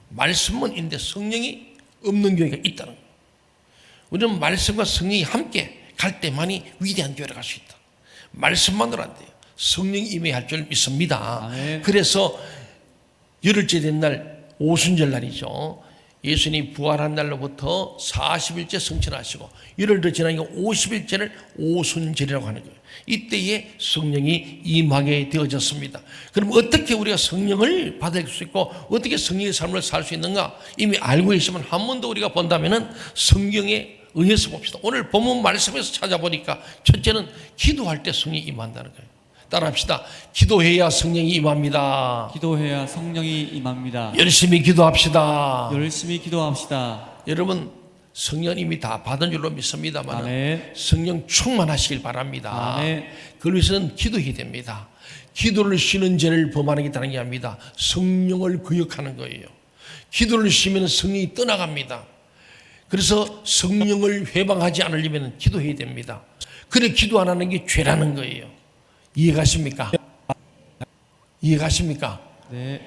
말씀만 있는데 성령이 없는 교회가 있다는 거예요. 우리는 말씀과 성령이 함께 갈 때만이 위대한 교회를 갈 수 있다. 말씀만으로 안 돼요. 성령이 임해야 할 줄 믿습니다. 아멘. 그래서 열흘째 된 날 오순절 날이죠. 예수님이 부활한 날로부터 40일째 성천하시고 열흘 더 지나니까 50일째를 오순절이라고 하는 거예요. 이때에 성령이 임하게 되어졌습니다. 그럼 어떻게 우리가 성령을 받을 수 있고 어떻게 성령의 삶을 살 수 있는가? 이미 알고 계시면 한 번 더 우리가 본다면은 성경에 의해서 봅시다. 오늘 본문 말씀에서 찾아보니까 첫째는 기도할 때 성령이 임한다는 거예요. 따라합시다. 기도해야 성령이 임합니다. 기도해야 성령이 임합니다. 열심히 기도합시다. 열심히 기도합시다. 여러분 성령 이미 다 받은 줄로 믿습니다만 아멘. 성령 충만하시길 바랍니다. 아멘. 그걸 위해서는 기도해야 됩니다. 기도를 쉬는 죄를 범하는 게 다른 게 아닙니다. 성령을 거역하는 거예요. 기도를 쉬면 성령이 떠나갑니다. 그래서 성령을 회방하지 않으려면 기도해야 됩니다. 그래 기도 안 하는 게 죄라는 거예요. 이해가십니까? 이해가십니까? 네.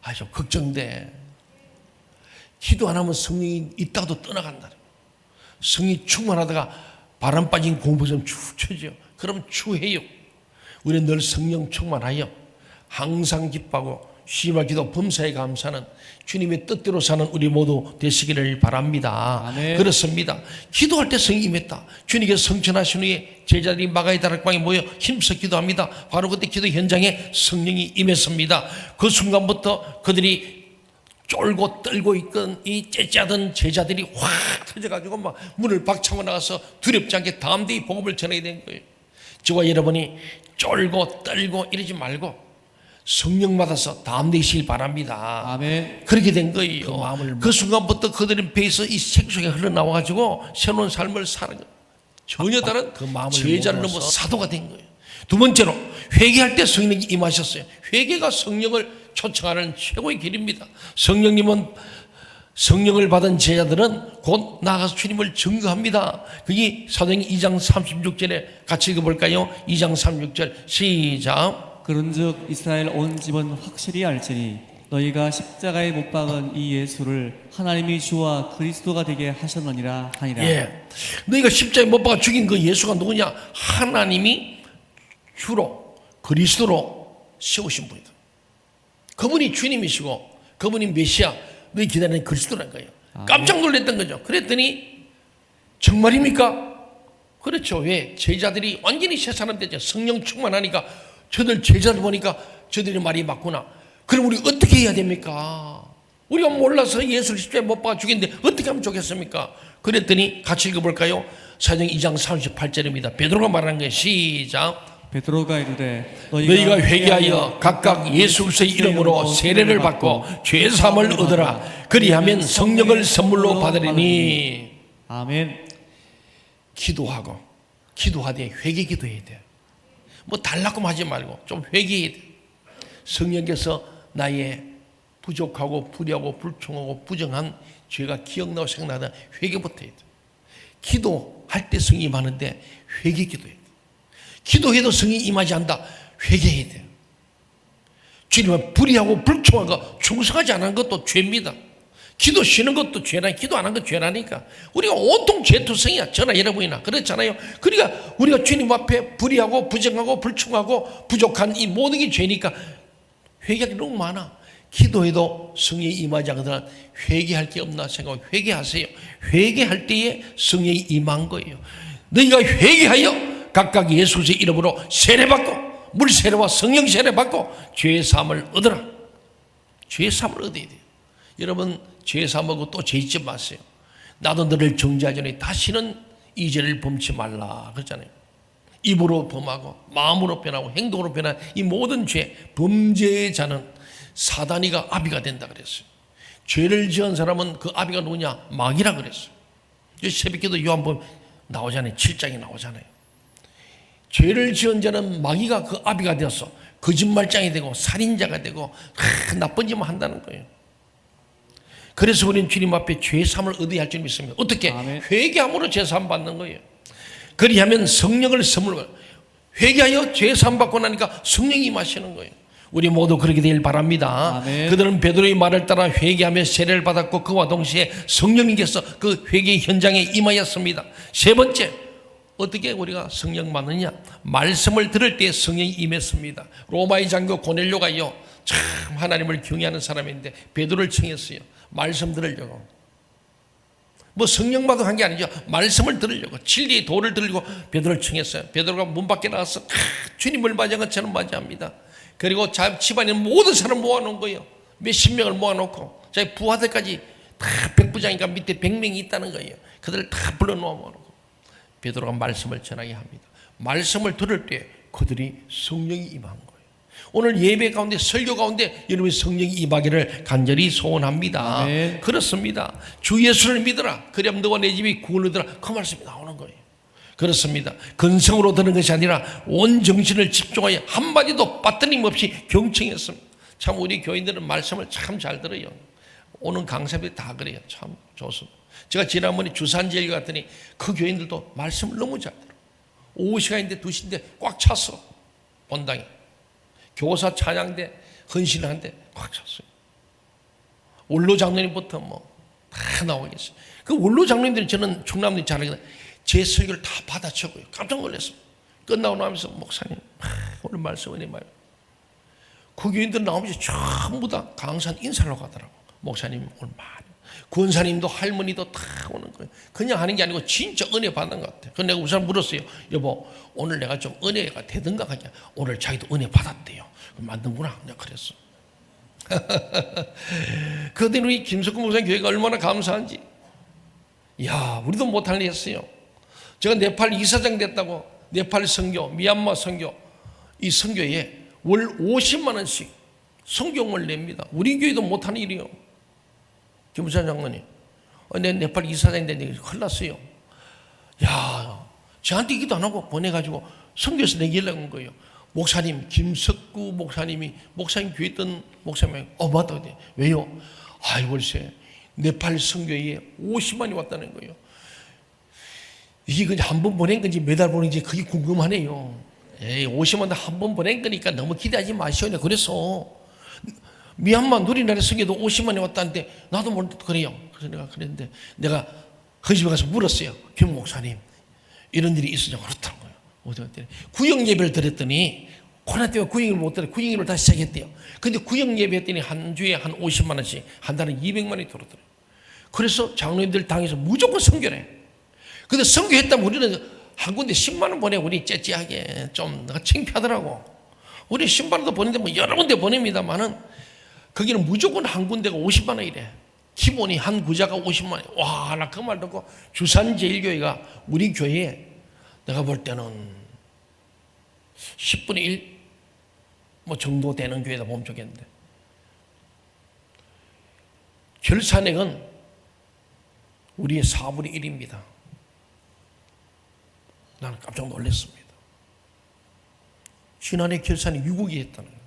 아주 걱정돼. 기도 안 하면 성령이 있다가도 떠나간다. 성령이 충만하다가 바람 빠진 공부좀 축 쳐져. 그럼 추해요. 우리는 늘 성령 충만하여 항상 기뻐하고 쉬마 기도 범사에 감사하는 주님의 뜻대로 사는 우리 모두 되시기를 바랍니다. 아멘. 그렇습니다. 기도할 때 성령이 임했다. 주님께서 성천하신 후에 제자들이 마가의 다락방에 모여 힘써 기도합니다. 바로 그때 기도 현장에 성령이 임했습니다. 그 순간부터 그들이 쫄고 떨고 있던 이 째째하던 제자들이 확 터져가지고 막 문을 박차고 나가서 두렵지 않게 담대히 복음을 전하게 된 거예요. 저와 여러분이 쫄고 떨고 이러지 말고 성령 받아서 담대히시길 바랍니다. 아멘. 그렇게 된 거예요. 그 순간부터 그들의 배에서 이 생수가 흘러나와가지고 새로운 삶을 사는 거예요. 전혀 다른 그 제자를 넘어 사도가 된 거예요. 두 번째로 회개할 때 성령이 임하셨어요. 회개가 성령을 초청하는 최고의 길입니다. 성령을 받은 제자들은 곧 나가서 주님을 증거합니다. 그게 사도행전 2장 36절에 같이 읽어볼까요? 2장 36절 시작. 그런즉 이스라엘 온 집은 확실히 알지니 너희가 십자가에 못 박은 이 예수를 하나님이 주와 그리스도가 되게 하셨느니라 하니라. 예, 너희가 십자가에 못 박아 죽인 그 예수가 누구냐? 하나님이 주로 그리스도로 세우신 분이다. 그분이 주님이시고 그분이 메시아, 너희 기다리는 그리스도라는 거예요. 깜짝 놀랐던 거죠. 그랬더니 정말입니까? 그렇죠. 왜? 제자들이 완전히 새 사람 됐죠. 성령 충만하니까 저들 제자들 보니까 저들의 말이 맞구나. 그럼 우리 어떻게 해야 됩니까? 우리가 몰라서 예수를 십자가에 못 박아 죽였는데 어떻게 하면 좋겠습니까? 그랬더니 같이 읽어볼까요? 사도행 2장 38절입니다. 베드로가 말하는 거예요. 시작. 베드로가 이르되 너희가 회개하여 각각 예수 그리스도의 이름으로 세례를 받고 죄 사함을 얻으라. 그리하면 성령을 선물로 받으리니. 아멘. 기도하고 기도하되 회개 기도해야 돼요. 뭐 달라고 하지 말고 좀 회개해야 돼요. 성령께서 나의 부족하고 불의하고 불충하고 부정한 죄가 기억나고 생각나다 회개부터 해야 돼요. 기도할 때 성이 임하는데 회개 기도해야 돼요. 기도해도 성이 임하지 않는다. 회개해야 돼요. 주님은 불의하고 불충하고 충성하지 않은 것도 죄입니다. 기도 쉬는 것도 죄나 기도 안 한 건 죄라니까. 우리가 온통 죄투성이야. 저나 여러분이나 그렇잖아요. 그러니까 우리가 주님 앞에 불의하고 부정하고 불충하고 부족한 이 모든 게 죄니까 회개가 너무 많아. 기도해도 성령이 임하지 않거든 회개할 게 없나 생각하고 회개하세요. 회개할 때에 성령이 임한 거예요. 너희가 회개하여 각각 예수 그리스도의 이름으로 세례받고 물 세례와 성령 세례받고 죄 사함을 얻으라. 죄 사함을 얻어야 돼요. 여러분 죄 사함하고 또 죄 짓지 마세요. 나도 너를 정죄하기 전에 다시는 이 죄를 범치 말라 그랬잖아요. 입으로 범하고 마음으로 변하고 행동으로 변한 이 모든 죄 범죄자는 사단이가 아비가 된다 그랬어요. 죄를 지은 사람은 그 아비가 누구냐? 마귀라 그랬어요. 새벽기도 요한복음 나오잖아요. 7장에 나오잖아요. 죄를 지은 자는 마귀가 그 아비가 되어서 거짓말장이 되고 살인자가 되고 나쁜 짓만 한다는 거예요. 그래서 우리는 주님 앞에 죄사함을 얻어야 할 줄 믿습니다. 어떻게? 아멘. 회개함으로 죄사함 받는 거예요. 그리하면 성령을 선물로 회개하여 죄사함 받고 나니까 성령이 임하시는 거예요. 우리 모두 그렇게 되길 바랍니다. 아멘. 그들은 베드로의 말을 따라 회개하며 세례를 받았고 그와 동시에 성령님께서 그 회개 현장에 임하였습니다. 세 번째, 어떻게 우리가 성령 받느냐? 말씀을 들을 때 성령이 임했습니다. 로마의 장교 고넬료가요 참 하나님을 경외하는 사람인데 베드로를 청했어요. 말씀 들으려고. 뭐 성령 받아 한 게 아니죠. 말씀을 들으려고 진리의 도를 들고 베드로를 청했어요. 베드로가 문 밖에 나가서 주님을 맞이한 것처럼 맞이합니다. 그리고 집안에 모든 사람 모아놓은 거예요. 몇십 명을 모아놓고 자기 부하들까지 다 백부장이니까 밑에 100명이 있다는 거예요. 그들을 다 불러놓고 베드로가 말씀을 전하게 합니다. 말씀을 들을 때 그들이 성령이 임한 거예요. 오늘 예배 가운데 설교 가운데 여러분의 성령이 임하기를 간절히 소원합니다. 아멘. 그렇습니다. 주 예수를 믿어라. 그리하면 너와 내 집이 구원을 얻으라. 그 말씀이 나오는 거예요. 그렇습니다. 근성으로 드는 것이 아니라 온 정신을 집중하여 한마디도 빠뜨림 없이 경청했습니다. 참 우리 교인들은 말씀을 참 잘 들어요. 오는 강사들이 다 그래요. 참 좋습니다. 제가 지난번에 주산지엘 갔더니 그 교인들도 말씀을 너무 잘 들어요. 오후 시간인데 2시인데 꽉 찼어. 본당이. 교사 찬양대 헌신을 한데 꽉 찼어요. 원로 장로님부터 뭐 다 나오겠어요. 그 원로 장로님들이 저는 충남도에 잘 알거든요. 제 설교를 다 받아 적어요. 깜짝 놀랐어요. 끝나고 나면서 목사님 오늘 말씀 은혜 많이. 그 교인들 나오면서 전부 다 강산 인사를 가더라고. 목사님 오늘 많이. 권사님도 할머니도 다 오는 거예요. 그냥 하는 게 아니고 진짜 은혜 받는 것 같아요. 그래서 내가 우선 물었어요. 여보 오늘 내가 좀 은혜가 되든가 하냐. 오늘 자기도 은혜 받았대요. 맞는구나. 내가 그랬어. 그때는 우리 김석구 목사님 교회가 얼마나 감사한지. 이야 우리도 못할 일 했어요. 제가 네팔 이사장 됐다고 네팔 선교 미얀마 선교 이 선교에 월 50만 원씩 선교금을 냅니다. 우리 교회도 못하는 일이에요. 김부산 장로님 내 네팔 이사장 됐는데 큰일 났어요. 야 저한테 얘기도 안 하고 보내가지고 선교에서 내게 연락 온 거예요. 목사님 김석구 목사님이 목사님 교회 있던 목사님이 맞다. 왜요? 월세 네팔 선교에 50만이 왔다는 거예요. 이게 그냥 한 번 보낸 건지 매달 보낸 건지 그게 궁금하네요. 50만 한 번 보낸 거니까 너무 기대하지 마시오. 그래서 미얀마 누리나라 선교도 50만이 왔다는데 나도 모르겠 그래요. 그래서 내가 그랬는데 내가 그 집에 가서 물었어요. 김 목사님 이런 일이 있으냐고 그렇다는 거예요. 구역 예배를 드렸더니 코로나 때문에 구역을 못 드려 구역 예배를 다시 시작했대요. 근데 구역 예배 했더니 한 주에 한 50만 원씩 한 달에 200만 원이 들어오더래요. 그래서 장로님들 당에서 무조건 선교래. 근데 선교했다면 우리는 한 군데 10만 원 보내. 우리 째째하게 좀 내가 창피하더라고. 우리 10만 원도 보내는데 뭐 여러 군데 보냅니다만은 거기는 무조건 한 군데가 50만 원이래. 기본이 한 구자가 50만 원. 와, 나 그 말 듣고 주산제일교회가 우리 교회에 내가 볼 때는 10분의 1 뭐 정도 되는 교회다 보면 좋겠는데, 결산액은 우리의 4분의 1입니다. 나는 깜짝 놀랐습니다. 지난해 결산이 6억이 했다는 거예요.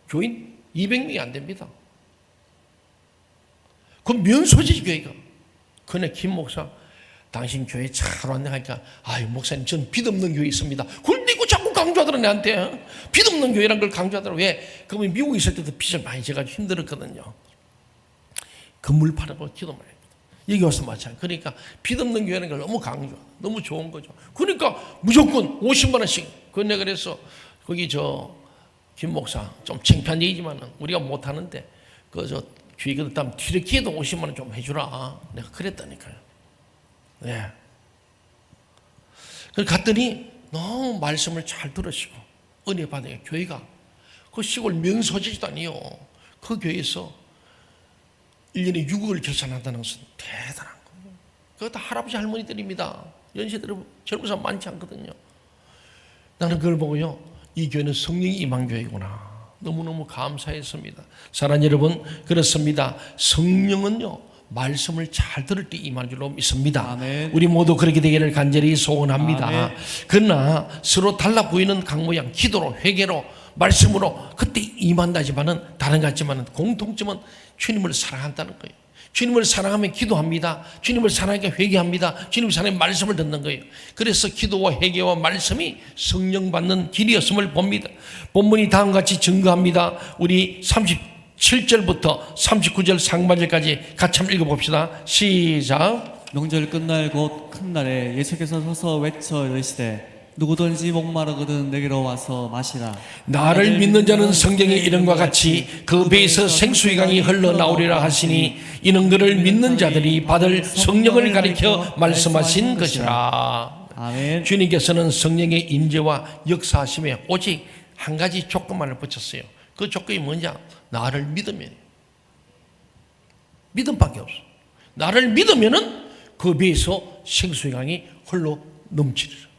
교인 200명이 안 됩니다. 그 면소지 교회가. 그네 김 목사, 당신 교회 잘 왔네 하니까, 아유 목사님 전 빚 없는 교회 있습니다. 그걸 내고 자꾸 강조하더라 내한테. 빚 없는 교회란 걸 강조하더라. 왜? 그러면 미국에 있을 때도 빚을 많이 져가지고 힘들었거든요. 건물 팔아고 기도 많이 합니다. 여기 와서 마찬가지. 그러니까 빚 없는 교회라는 걸 너무 강조, 너무 좋은 거죠. 그러니까 무조건 50만 원씩. 그 내가 그래서 거기 김 목사 좀 창피한 얘기지만 우리가 못 하는데 교회 그랬다면 튀르키예도 50만 원 좀 해주라. 내가 그랬다니까요. 네. 그래서 갔더니 너무 말씀을 잘 들으시고 은혜 받아요. 교회가 그 시골 명소지도 아니요. 그 교회에서 1년에 6억을 결산한다는 것은 대단한 거예요. 그거 다 할아버지 할머니들입니다. 연세들은 젊은 사람 많지 않거든요. 나는 그걸 보고요, 이 교회는 성령이 임한 교회구나. 너무너무 감사했습니다. 사랑하는 여러분, 그렇습니다. 성령은요, 말씀을 잘 들을 때 임할 줄로 믿습니다. 아멘. 우리 모두 그렇게 되기를 간절히 소원합니다. 아멘. 그러나 서로 달라 보이는 각 모양, 기도로, 회개로, 말씀으로 그때 임한다지만은, 다른 것 같지만은 공통점은 주님을 사랑한다는 거예요. 주님을 사랑하면 기도합니다. 주님을 사랑하니까 회개합니다. 주님을 사랑하면 말씀을 듣는 거예요. 그래서 기도와 회개와 말씀이 성령 받는 길이었음을 봅니다. 본문이 다음과 같이 증거합니다. 우리 37절부터 39절 상반절까지 같이 한번 읽어봅시다. 시작. 명절 끝날 곧 큰 날에 예수께서 서서 외쳐 이르시되 누구든지 목마르거든 내게로 와서 마시라. 나를 믿는 자는 성경의 이름과 같이 그 배에서 생수의 강이 흘러나오리라 하시니 이는 그를 믿는 자들이 받을 성령을 가리켜 말씀하신 것이라. 아멘. 주님께서는 성령의 임재와 역사하심에 오직 한 가지 조건만을 붙였어요. 그 조건이 뭐냐? 나를 믿으면. 믿음밖에 없어. 나를 믿으면은 그 배에서 생수의 강이 흘러 넘치리라.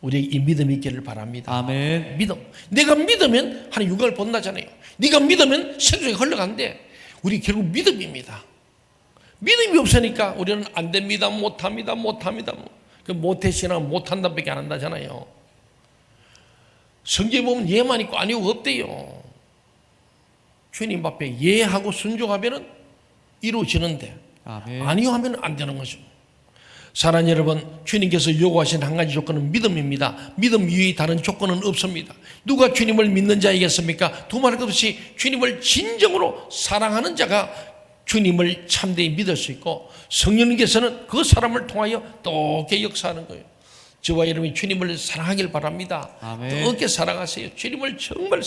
우리에게 이 믿음이 있기를 바랍니다. 아멘. 믿음. 내가 믿으면 하나님 육안을 본다잖아요. 네가 믿으면 생수가 흘러간대. 우리 결국 믿음입니다. 믿음이 없으니까 우리는 안 됩니다, 못합니다. 그 못해시나 못한다 밖에 안 한다잖아요. 성경에 보면 예만 있고 아니고 없대요. 주님 앞에 예하고 순종하면 이루어지는데 아멘. 아니요 하면 안 되는 거죠. 사랑하는 여러분, 주님께서 요구하신 한 가지 조건은 믿음입니다. 믿음 위에 다른 조건은 없습니다. 누가 주님을 믿는 자이겠습니까? 두말할 것 없이 주님을 진정으로 사랑하는 자가 주님을 참되이 믿을 수 있고, 성령님께서는 그 사람을 통하여 또게 역사하는 거예요. 저와 여러분이 주님을 사랑하길 바랍니다. 아멘. 또게 사랑하세요. 주님을 정말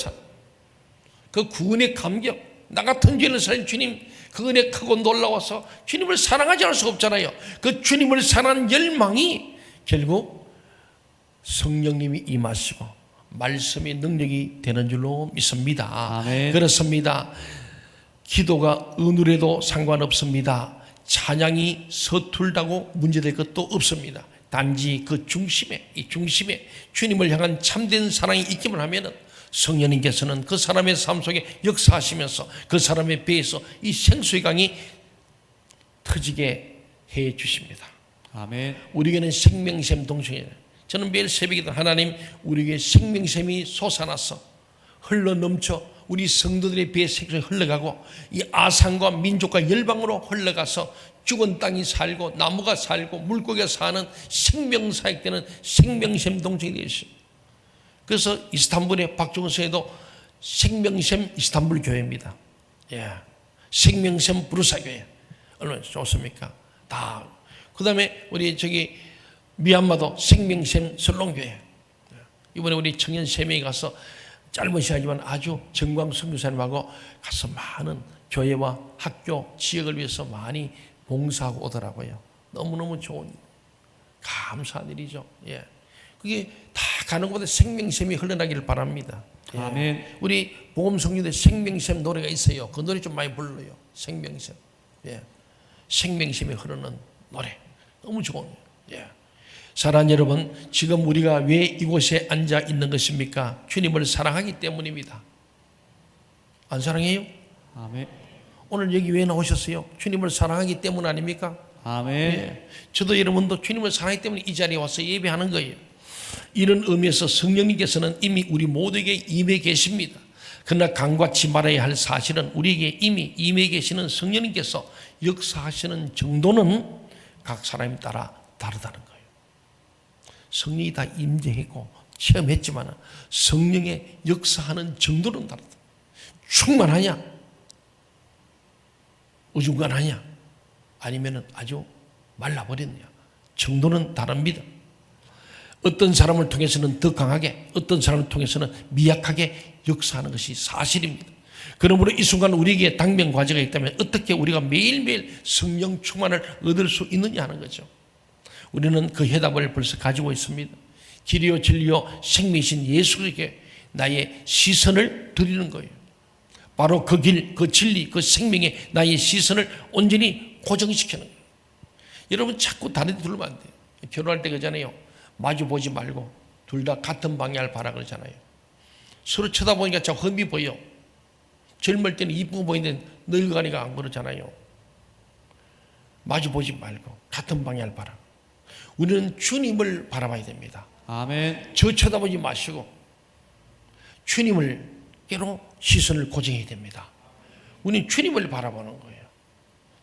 그 구원의 감격, 나 같은 죄는 사람 주님 그 은혜 크고 놀라워서 주님을 사랑하지 않을 수가 없잖아요. 그 주님을 사랑하는 열망이 결국 성령님이 임하시고 말씀의 능력이 되는 줄로 믿습니다. 아멘. 그렇습니다. 기도가 어느래도 상관없습니다. 찬양이 서툴다고 문제될 것도 없습니다. 단지 그 중심에, 이 중심에 주님을 향한 참된 사랑이 있기만 하면은 성령님께서는 그 사람의 삶 속에 역사하시면서 그 사람의 배에서 이 생수의 강이 터지게 해 주십니다. 아멘. 우리에게는 생명샘 동성이에요. 저는 매일 새벽에 하나님, 우리에게 생명샘이 솟아나서 흘러넘쳐 우리 성도들의 배에 생수가 흘러가고 이 아산과 민족과 열방으로 흘러가서 죽은 땅이 살고 나무가 살고 물고기가 사는 생명사역되는 생명샘 동성이 되었습니다. 그래서 이스탄불의 박종서에도 생명샘 이스탄불 교회입니다. 예, 생명샘 부르사 교회 얼마나 좋습니까? 다. 그다음에 우리 미얀마도 생명샘 설롱교회. 이번에 우리 청년 3명이 가서 짧은 시간이지만 아주 정광 선교사님하고 가서 많은 교회와 학교 지역을 위해서 많이 봉사하고 오더라고요. 너무너무 좋은 감사한 일이죠. 예. 그게 다 가는 곳에 생명샘이 흘러나기를 바랍니다. 아멘. 우리 복음성경에 생명샘 노래가 있어요. 그 노래 좀 많이 불러요. 생명샘. 예. 생명샘이 흐르는 노래. 너무 좋은 거예요. 예. 사랑하는 여러분, 지금 우리가 왜 이곳에 앉아 있는 것입니까? 주님을 사랑하기 때문입니다. 안 사랑해요? 아멘. 오늘 여기 왜 나오셨어요? 주님을 사랑하기 때문 아닙니까? 아멘. 예. 저도 여러분도 주님을 사랑하기 때문에 이 자리에 와서 예배하는 거예요. 이런 의미에서 성령님께서는 이미 우리 모두에게 임해 계십니다. 그러나 간과치 말아야 할 사실은 우리에게 이미 임해 계시는 성령님께서 역사하시는 정도는 각 사람에 따라 다르다는 거예요. 성령이 다 임재했고 체험했지만 성령의 역사하는 정도는 다르다. 충만하냐? 어중간하냐? 아니면 아주 말라버렸냐? 정도는 다릅니다. 어떤 사람을 통해서는 더 강하게, 어떤 사람을 통해서는 미약하게 역사하는 것이 사실입니다. 그러므로 이 순간 우리에게 당면 과제가 있다면 어떻게 우리가 매일매일 성령 충만을 얻을 수 있느냐 하는 거죠. 우리는 그 해답을 벌써 가지고 있습니다. 길이요 진리요 생명이신 예수에게 나의 시선을 드리는 거예요. 바로 그 길, 그 진리, 그 생명에 나의 시선을 온전히 고정시키는 거예요. 여러분 자꾸 다른 데 둘러면 안 돼요. 결혼할 때 그러잖아요. 마주 보지 말고 둘 다 같은 방향을 바라 그러잖아요. 서로 쳐다보니까 자꾸 험이 보여. 젊을 때는 이쁘고 보이는데 늙어가니까 안 그러잖아요. 마주 보지 말고 같은 방향을 바라. 우리는 주님을 바라봐야 됩니다. 아멘. 저 쳐다보지 마시고 주님을께로 시선을 고정해야 됩니다. 우리는 주님을 바라보는 거예요.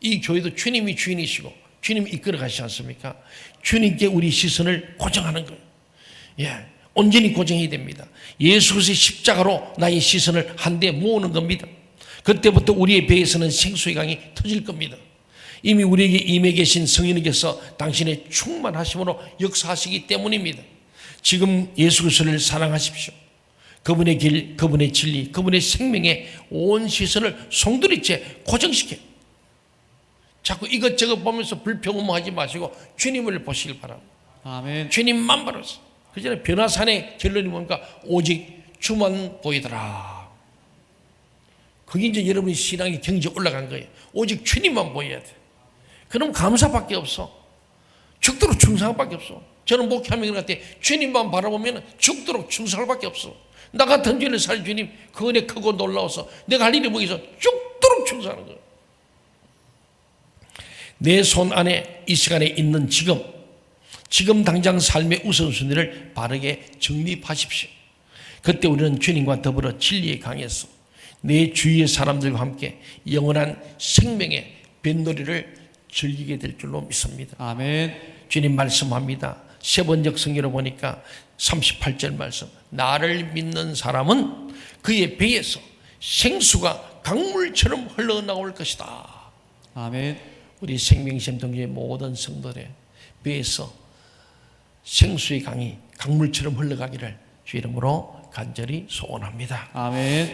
이 교회도 주님이 주인이시고 주님이 이끌어 가시지 않습니까? 주님께 우리 시선을 고정하는 거예요. 예, 온전히 고정해야 됩니다. 예수 그리스도의 십자가로 나의 시선을 한데 모으는 겁니다. 그때부터 우리의 배에서는 생수의 강이 터질 겁니다. 이미 우리에게 임해 계신 성령님께서 당신의 충만하심으로 역사하시기 때문입니다. 지금 예수 그리스도를 사랑하십시오. 그분의 길, 그분의 진리, 그분의 생명에 온 시선을 송두리째 고정시켜요. 자꾸 이것저것 보면서 불평음하지 마시고 주님을 보시길 바랍니다. 아멘. 주님만 바라보세요. 그 전에 변화산의 결론이 뭡니까? 오직 주만 보이더라. 그게 이제 여러분의 신앙의 경지에 올라간 거예요. 오직 주님만 보여야 돼. 그럼 감사밖에 없어. 죽도록 충성밖에 없어. 저는 목회하면 그런 것 같아. 주님만 바라보면 죽도록 충성할 밖에 없어. 나 같은 죄를 살 주님 그 은혜 크고 놀라워서 내가 할 일이 뭐겠어? 죽도록 충성하는 거예요. 내 손 안에 이 시간에 있는 지금 당장 삶의 우선순위를 바르게 정립하십시오. 그때 우리는 주님과 더불어 진리에 강해서 내 주위의 사람들과 함께 영원한 생명의 뱃놀이를 즐기게 될 줄로 믿습니다. 아멘. 주님 말씀합니다. 세번역 성경을 보니까 38절 말씀. 나를 믿는 사람은 그의 배에서 생수가 강물처럼 흘러나올 것이다. 아멘. 우리 생명샘 동교의 모든 성도들의 배에서 생수의 강이 강물처럼 흘러가기를 주 이름으로 간절히 소원합니다. 아멘.